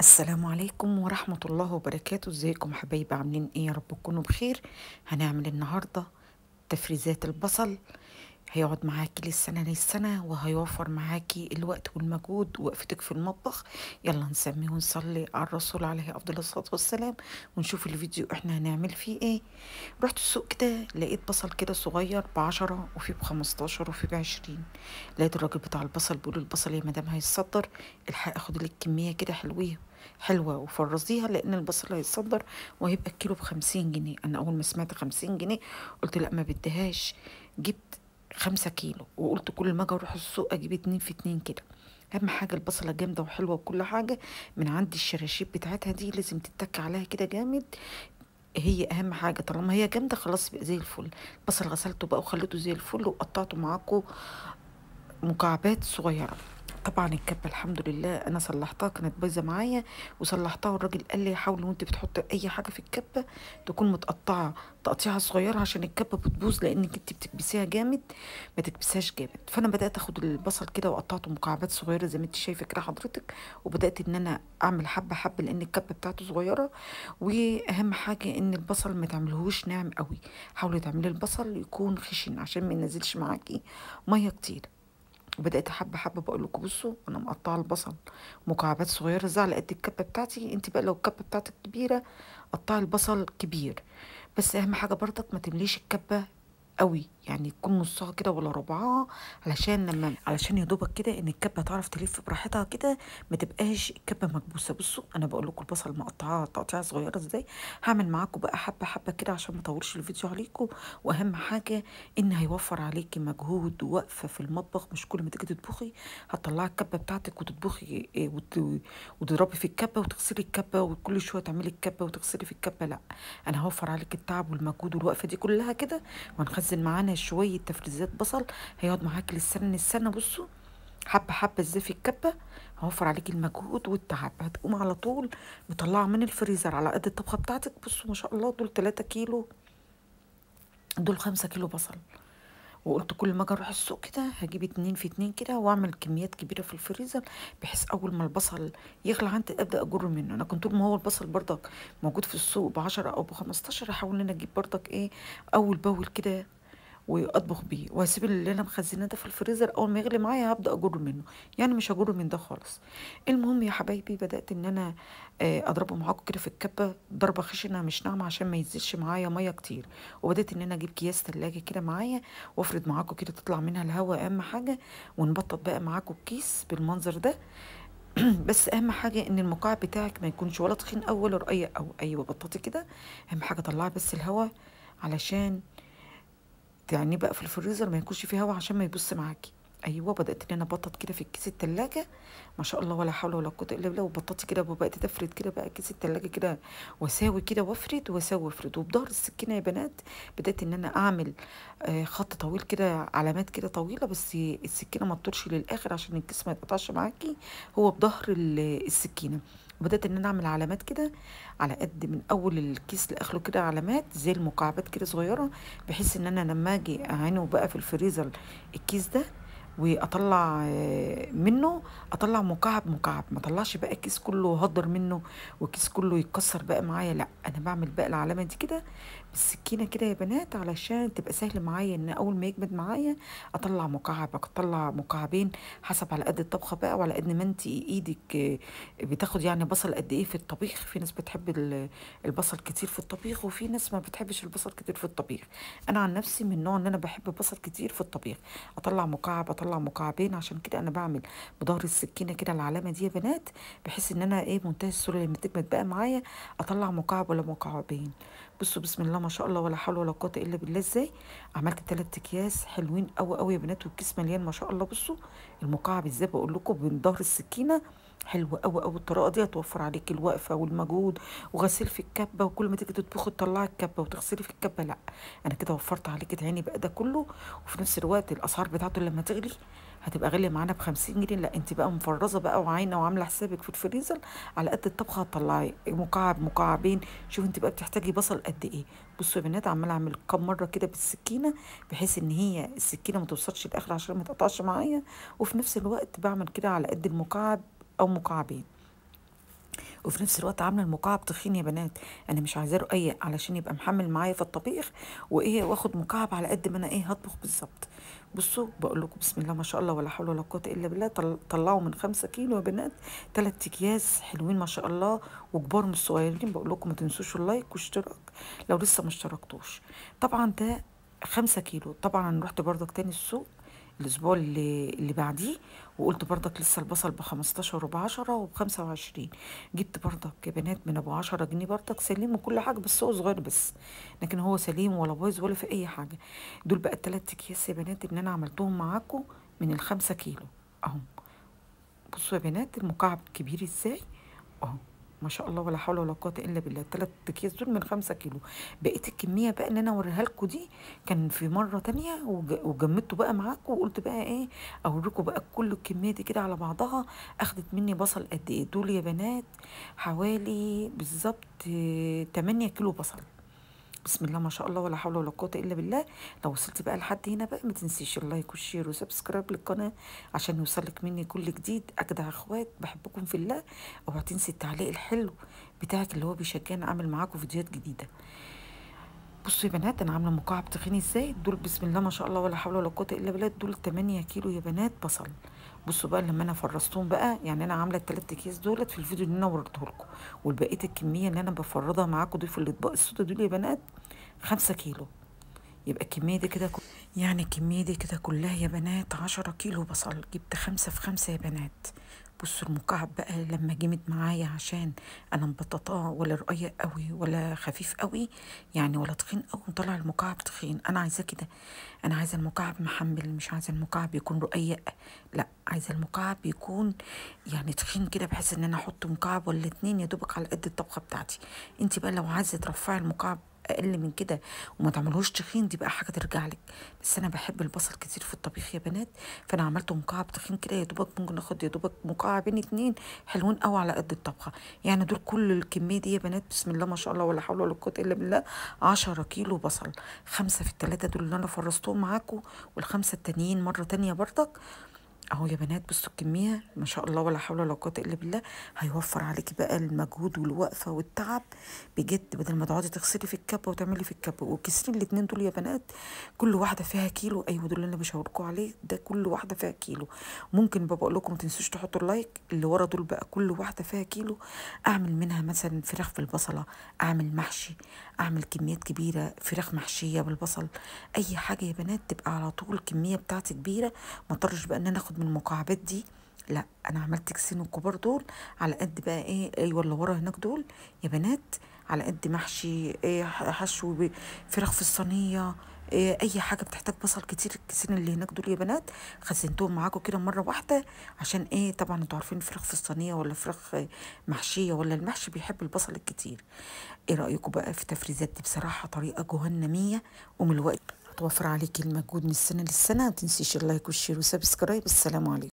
السلام عليكم ورحمة الله وبركاته. ازيكم حبايبي؟ عاملين ايه؟ يا رب تكونوا بخير. هنعمل النهاردة تفريزات البصل. هيقعد معاكي للسنة للسنة، وهيوفر معاكي الوقت والمجهود ووقفتك في المطبخ. يلا نسمي ونصلي على الرسول عليه أفضل الصلاة والسلام، ونشوف الفيديو احنا هنعمل فيه ايه. رحت السوق كده، لقيت بصل كده صغير ب10، وفي ب15، وفي ب20. لقيت الراجل بتاع البصل بيقول البصل يا مدام هيتصدر، الحق اخد لك كمية كده حلوة وفرزيها، لأن البصل هيتصدر وهيبقى الكيلو ب50 جنيه. أنا أول ما سمعت 50 جنيه قلت لا ما بديهاش. جبت 5 كيلو، وقلت كل ما أجي أروح السوق أجيب 2 في 2 كده. أهم حاجة البصلة جامدة وحلوة وكل حاجة. من عند الشراشيب بتاعتها دي لازم تتك عليها كده جامد. هي اهم حاجه، طالما هي جامده خلاص بقى زي الفل. البصل غسلته بقى وخليته زي الفل، وقطعته معاكم مكعبات صغيرة. طبعا الكبة الحمد لله انا صلحتها، كانت بايظه معايا وصلحتها، والراجل قال لي حاولي وانت بتحطي اي حاجه في الكبه تكون متقطعه تقطيعها صغيره، عشان الكبه بتبوظ لانك انت بتكبسيها جامد، ما تكبسهاش جامد. فانا بدات اخد البصل كده وقطعته مكعبات صغيره زي ما انت شايفه كده حضرتك، وبدات ان انا اعمل حبه حبه لان الكبه بتاعته صغيره. واهم حاجه ان البصل ما تعملهوش ناعم قوي، حاولي تعملي البصل يكون خشن عشان ما ينزلش معاكي ميه كتير. وبدات حبه حبه بقول لكم بصوا انا مقطعه البصل مكعبات صغيره زي على قد الكبه بتاعتي. انت بقى لو الكبه بتاعتك كبيره قطعي البصل كبير. بس اهم حاجه برضك ما تمليش الكبه قوي، يعني تكون نصها كده ولا ربعها، علشان يا دوبك كده ان الكبه تعرف تلف براحتها كده، ما تبقاش الكبه مكبوسه. بصوا انا بقول لكم البصل مقطعاه تقطيعه صغيره ازاي. هعمل معاكم بقى حبه حبه كده عشان ما اطولش الفيديو عليكم. واهم حاجه ان هيوفر عليكي مجهود ووقفه في المطبخ، مش كل ما تيجي تطبخي هتطلعي الكبه بتاعتك وتطبخي وتضربي في الكبه وتغسلي الكبه وكل شويه تعملي الكبه وتغسلي في الكبه. لا، انا هوفر عليك التعب والمجهود والوقفه دي كلها كده، وهنخزن معانا شويه تفريزات بصل هيقعد معاك للسنه للسنه. بصوا حبه حبه ازاي في الكبه، هوفر عليك المجهود والتعب. هتقوم على طول مطلعه من الفريزر على قد الطبخه بتاعتك. بصوا ما شاء الله دول 3 كيلو، دول 5 كيلو بصل. وقلت كل ما اجي اروح السوق كده هجيب 2 في 2 كده، واعمل كميات كبيره في الفريزر، بحيث اول ما البصل يغلى عندي ابدا اجر منه. انا كنت طول ما هو البصل برضك موجود في السوق ب10 او ب15 احاول ان انا اجيب برضك ايه اول باول كده واطبخ بيه، وهسيب اللي انا مخزناه ده في الفريزر. اول ما يغلي معايا هبدا اجر منه، يعني مش هجر من ده خالص. المهم يا حبايبي بدات ان انا اضربه معاكم كده في الكبه ضربه خشنه مش ناعمه عشان ما ينزلش معايا ميه كتير. وبدات ان انا اجيب اكياس تلاجة كده معايا وافرد معاكم كده تطلع منها الهواء اهم حاجه، ونبطط بقى معاكم الكيس بالمنظر ده. بس اهم حاجه ان المكعب بتاعك ما يكونش ولا تخين او ولا رقيق او ايوه بططي كده. اهم حاجه طلعي بس الهواء علشان يعني بقى في الفريزر ما يكونش فيه هوا عشان ما يبص معاكي. ايوه بدات ان انا ابطط كده في كيس التلاجة، ما شاء الله ولا حول ولا قوه الا بالله. وبططت كده وبقيت تفرد كده بقى كيس التلاجة كده، واساوي كده وافرد واساوي وافرد. وبظهر السكينه يا بنات بدات ان انا اعمل خط طويل كده، علامات كده طويله، بس السكينه ما تطولش للاخر عشان الكيس ما يتقطعش معاكي. هو بظهر السكينه بدات ان انا اعمل علامات كده على قد من اول الكيس لاخره كده، علامات زي المكعبات كده صغيره، بحيث ان انا لما اجي اعينه بقى في الفريزر الكيس ده واطلع منه اطلع مكعب مكعب، ما اطلعش بقى الكيس كله هدر منه والكيس كله يتكسر بقى معايا. لا انا بعمل بقى العلامه دي كده بالسكينه كده يا بنات علشان تبقى سهل معايا ان اول ما يجمد معايا اطلع مكعب اطلع مكعبين، حسب على قد الطبخه بقى وعلى قد ما انت ايدك بتاخد يعني بصل قد ايه في الطبيخ. في ناس بتحب البصل كتير في الطبيخ، وفي ناس ما بتحبش البصل كتير في الطبيخ. انا عن نفسي من النوع ان انا بحب البصل كتير في الطبيخ، اطلع مكعب اطلع مكعبين. عشان كده انا بعمل بظهر السكينه كده العلامه دي يا بنات، بحيث ان انا ايه منتهى السهوله لما تجمد بقى معايا اطلع مكعب ولا مكعبين. بصوا بسم الله ما شاء الله ولا حول ولا قوه الا بالله ازاي عملت 3 اكياس حلوين قوي قوي يا بنات، والكيس مليان ما شاء الله. بصوا المكعب ازاي بقول لكم من ظهر السكينه حلوة قوي قوي. الطريقة دي هتوفر عليك الوقفة والمجهود وغسيل في الكبة، وكل ما تيجي تطبخي تطلعي الكبة وتغسلي في الكبة. لا انا كده وفرت عليك تعيني بقى ده كله، وفي نفس الوقت الاسعار بتاعته لما تغلي هتبقى غالية معانا ب50 جنيه. لا انت بقى مفرزة بقى وعاينة وعاملة حسابك في الفريزر على قد الطبخة هتطلعي مكعب مكعبين. شوفي انت بقى بتحتاجي بصل قد ايه. بصوا يا بنات عمالة اعمل كام مرة كده بالسكينة بحيث ان هي السكينة ما توصلش الاخر عشان ما تقطعش معايا، وفي نفس الوقت بعمل كده على قد المكعب او مكعبين. وفي نفس الوقت عامله المكعب تخين يا بنات. انا مش عايزاه رقيق علشان يبقى محمل معايا في الطبيخ، واخد مكعب على قد ما انا هطبخ بالظبط. بصوا بقول لكم بسم الله ما شاء الله ولا حول ولا قوه الا بالله. طلعوا من 5 كيلو يا بنات 3 اكياس حلوين ما شاء الله، وكبار مش صغيرين. بقول لكم ما تنسوش اللايك واشتراك لو لسه ما اشتركتوش. طبعا ده 5 كيلو. طبعا انا رحت برضك تاني السوق الاسبوع اللي بعديه، وقلت برضك لسه البصل ب15 وب10 وب25. جبت برضك يا بنات من ابو 10 جنيه برضك سليم وكل حاجه، بس هو صغير بس، لكن هو سليم ولا بايظ ولا في اي حاجه. دول بقى ال3 اكياس يا بنات ان انا عملتهم معاكم من ال5 كيلو اهو. بصوا يا بنات المكعب كبير ازاي اهو، ما شاء الله ولا حول ولا قوه الا بالله. ال3 اكياس دول من 5 كيلو. بقيه الكميه بقى ان انا اوريها لكم دي كان في مره تانية، وجمدته بقى معاكم، وقلت بقى اوريكم بقى كل الكميه دي كده على بعضها. اخدت مني بصل قد ايه دول يا بنات؟ حوالي بالظبط 8 كيلو بصل. بسم الله ما شاء الله ولا حول ولا قوة إلا بالله. لو وصلت بقى لحد هنا بقى ما تنسيش اللايك والشير وسبسكرايب للقناة عشان يوصلك مني كل جديد. أجدع أخوات بحبكم في الله. اوعى تنسي التعليق الحلو بتاعك اللي هو بيشجعني أعمل معاكم فيديوهات جديدة. بصوا يا بنات أنا عاملة مكعب تخين ازاي. دول بسم الله ما شاء الله ولا حول ولا قوة إلا بالله، دول 8 كيلو يا بنات بصل. بصوا بقى لما انا فرستهم بقى، يعني انا عامله ال3 اكياس دولت في الفيديو اللي انا وريته لكم، والبقيه الكميه اللي انا بفرضها معاكم دول في الاطباق السودا دول يا بنات 5 كيلو. يبقى الكمية دي كده يعني الكمية دي كده كلها يا بنات 10 كيلو بصل. جبت 5 في 5 يا بنات. بصوا المكعب بقى لما جمد معايا، عشان انا مبططاه ولا رقيق قوي ولا خفيف قوي يعني ولا تخين قوي، طلع المكعب تخين. انا عايزاه كده، انا عايزه المكعب محمل، مش عايزه المكعب يكون رقيق، لا عايزه المكعب يكون يعني تخين كده، بحيث ان انا احط مكعب ولا 2 يا دوبك على قد الطبخه بتاعتي. انت بقى لو عايزه ترفعي المكعب اقل من كده وما تعملوش تخين، دي بقى حاجه ترجع لك. بس انا بحب البصل كتير في الطبيخ يا بنات، فانا عملته مكعب تخين كده يا دوبك. ممكن اخد يا دوبك مكعبين 2 حلوين قوي على قد الطبخه. يعني دول كل الكميه دي يا بنات بسم الله ما شاء الله ولا حول ولا قوه الا بالله 10 كيلو بصل. 5 في ال3 دول اللي انا فرستهم معاكم، والخمسه التانيين مره تانيه برضك اهو يا بنات. بصوا الكميه ما شاء الله ولا حول ولا قوه الا بالله. هيوفر عليكي بقى المجهود والوقفه والتعب بجد، بدل ما تقعدي تغسلي في الكبه وتعملي في الكبه. والكيسين الاتنين دول يا بنات كل واحده فيها كيلو. ايوه دول اللي انا بشاوركم عليه، ده كل واحده فيها كيلو. ممكن بقول لكم ما تنسوش تحطوا اللايك. اللي ورا دول بقى كل واحده فيها كيلو. اعمل منها مثلا فراخ في البصله، اعمل محشي، اعمل كميات كبيره فراخ محشيه بالبصل. اي حاجه يا بنات تبقى على طول الكميه بتاعتي كبيره، ما اضطرش بقى ان انا اخد من المكعبات دي. لا انا عملت كيسين الكبار دول على قد بقى ايوه اللي ورا هناك دول يا بنات، على قد محشي حشو فراخ في الصينيه، اي حاجه بتحتاج بصل كتير. الكيسين اللي هناك دول يا بنات خزنتهم معاكم كده مره واحده، عشان طبعا انتوا عارفين فراخ في الصينيه ولا فراخ محشيه ولا المحشي بيحب البصل الكتير. ايه رايكم بقى في التفريزات دي؟ بصراحه طريقه جهنميه ومن الوقت هتوفر عليكي المجهود من السنه للسنه. ما تنسيش اللايك والشير وسبسكرايب. السلام عليكم.